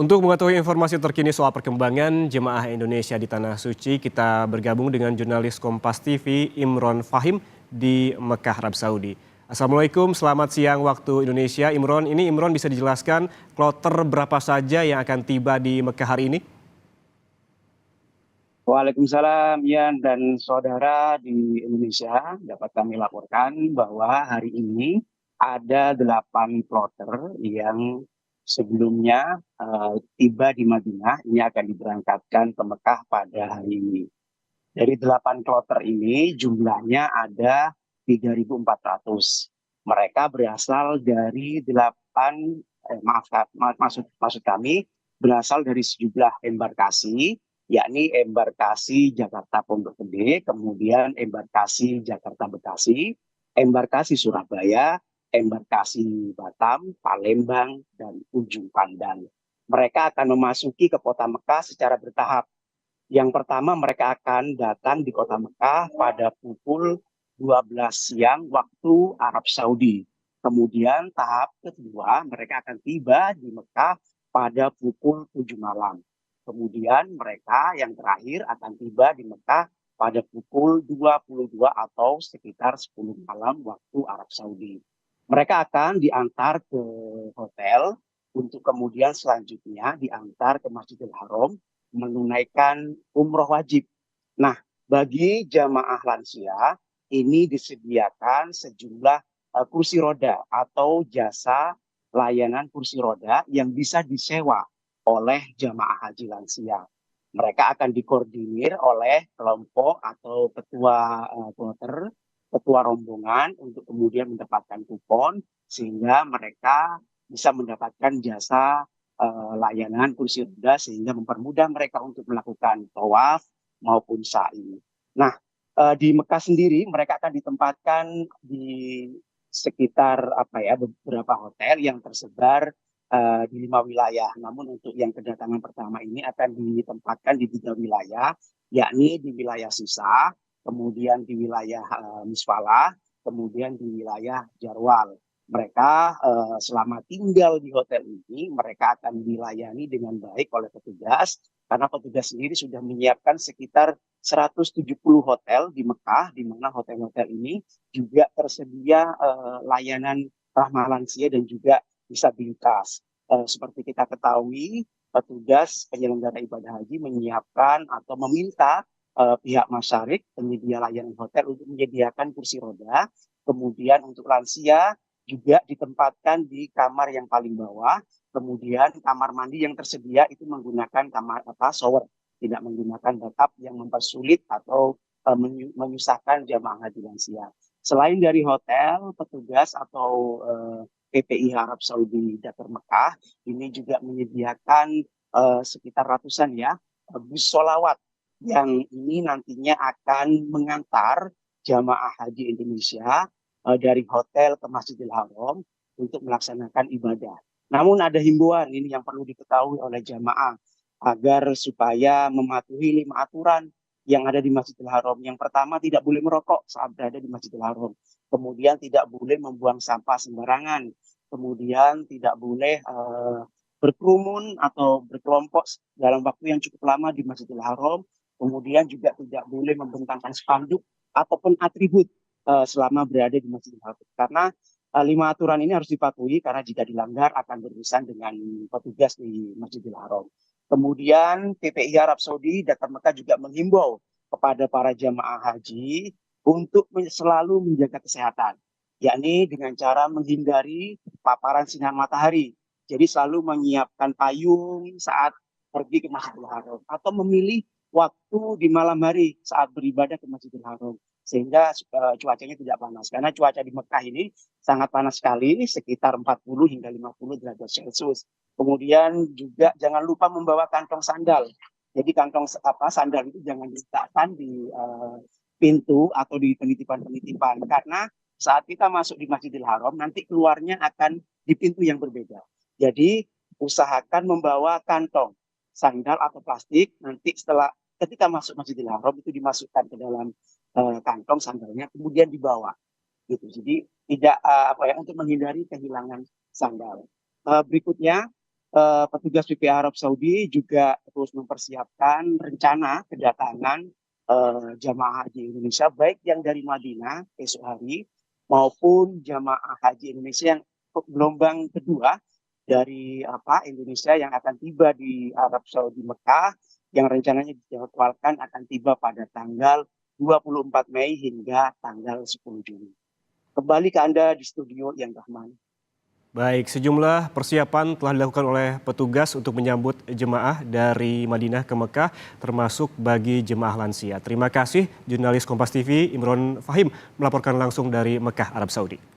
Untuk mengetahui informasi terkini soal perkembangan jemaah Indonesia di Tanah Suci, kita bergabung dengan jurnalis Kompas TV Imron Fahim di Mekah, Arab Saudi. Assalamualaikum, selamat siang waktu Indonesia. Ini Imron bisa dijelaskan kloter berapa saja yang akan tiba di Mekah hari ini? Waalaikumsalam, Ian dan saudara di Indonesia. Dapat kami laporkan bahwa hari ini ada 8 kloter yang sebelumnya tiba di Madinah. Ini akan diberangkatkan ke Mekah pada hari ini. Dari 8 kloter ini jumlahnya ada 3.400. Mereka berasal dari 8, maksud kami berasal dari sejumlah embarkasi, yakni embarkasi Jakarta Pondok Gede, kemudian embarkasi Jakarta Bekasi, embarkasi Surabaya, embarkasi Batam, Palembang, dan Ujung Pandang. Mereka akan memasuki ke kota Mekah secara bertahap. Yang pertama mereka akan datang di kota Mekah pada pukul 12 siang waktu Arab Saudi. Kemudian tahap kedua mereka akan tiba di Mekah pada pukul 7 malam. Kemudian mereka yang terakhir akan tiba di Mekah pada pukul 22 atau sekitar 10 malam waktu Arab Saudi. Mereka akan diantar ke hotel untuk kemudian selanjutnya diantar ke Masjidil Haram menunaikan umroh wajib. Nah, bagi jamaah lansia ini disediakan sejumlah kursi roda atau jasa layanan kursi roda yang bisa disewa oleh jamaah haji lansia. Mereka akan dikoordinir oleh kelompok atau ketua kloter, ketua rombongan untuk kemudian mendapatkan kupon sehingga mereka bisa mendapatkan jasa layanan kursi roda sehingga mempermudah mereka untuk melakukan tawaf maupun sa'i. Nah, di Mekah sendiri mereka akan ditempatkan di sekitar beberapa hotel yang tersebar di 5 wilayah. Namun untuk yang kedatangan pertama ini akan ditempatkan di 3 wilayah, yakni di wilayah Susa, kemudian di wilayah Misfalah, kemudian di wilayah Jarwal. Mereka selama tinggal di hotel ini, mereka akan dilayani dengan baik oleh petugas, karena petugas sendiri sudah menyiapkan sekitar 170 hotel di Mekah, di mana hotel-hotel ini juga tersedia layanan ramah lansia dan juga disabilitas. Seperti kita ketahui, petugas penyelenggara ibadah haji menyiapkan atau meminta pihak Masyarik, penyedia layanan hotel, untuk menyediakan kursi roda. Kemudian untuk lansia juga ditempatkan di kamar yang paling bawah. Kemudian kamar mandi yang tersedia itu menggunakan kamar shower, tidak menggunakan bathtub yang mempersulit atau menyusahkan jamaah haji lansia. Selain dari hotel, petugas atau PPI Arab Saudi Datar Mekah ini juga menyediakan sekitar ratusan bus solawat yang ini nantinya akan mengantar jamaah haji Indonesia dari hotel ke Masjidil Haram untuk melaksanakan ibadah. Namun ada himbauan ini yang perlu diketahui oleh jamaah agar supaya mematuhi 5 aturan yang ada di Masjidil Haram. Yang pertama, tidak boleh merokok saat berada di Masjidil Haram. Kemudian tidak boleh membuang sampah sembarangan. Kemudian tidak boleh berkerumun atau berkelompok dalam waktu yang cukup lama di Masjidil Haram. Kemudian juga tidak boleh membentangkan spanduk ataupun atribut selama berada di Masjidil Haram. Karena 5 aturan ini harus dipatuhi, karena jika dilanggar akan berurusan dengan petugas di Masjidil Haram. Kemudian PPI Arab Saudi Datar Mekah juga menghimbau kepada para jamaah haji untuk selalu menjaga kesehatan, yakni dengan cara menghindari paparan sinar matahari. Jadi selalu menyiapkan payung saat pergi ke Masjidil Haram atau memilih waktu di malam hari saat beribadah ke Masjidil Haram sehingga cuacanya tidak panas. Karena cuaca di Mekah ini sangat panas sekali, sekitar 40 hingga 50 derajat Celcius. Kemudian juga jangan lupa membawa kantong sandal. Jadi kantong sandal itu jangan diletakkan di pintu atau di penitipan-penitipan, karena saat kita masuk di Masjidil Haram nanti keluarnya akan di pintu yang berbeda. Jadi usahakan membawa kantong sandal atau plastik, nanti ketika masuk Masjidil Haram itu dimasukkan ke dalam kantong sandalnya, kemudian dibawa gitu. Jadi tidak untuk menghindari kehilangan sandal. Berikutnya petugas PPA Arab Saudi juga terus mempersiapkan rencana kedatangan jamaah haji Indonesia baik yang dari Madinah esok hari maupun jamaah haji Indonesia yang gelombang kedua dari Indonesia yang akan tiba di Arab Saudi Mekah yang rencananya dijadwalkan akan tiba pada tanggal 24 Mei hingga tanggal 10 Juni. Kembali ke Anda di studio yang Rahman. Baik, sejumlah persiapan telah dilakukan oleh petugas untuk menyambut jemaah dari Madinah ke Mekah, termasuk bagi jemaah lansia. Terima kasih, jurnalis Kompas TV Imron Fahim melaporkan langsung dari Mekah, Arab Saudi.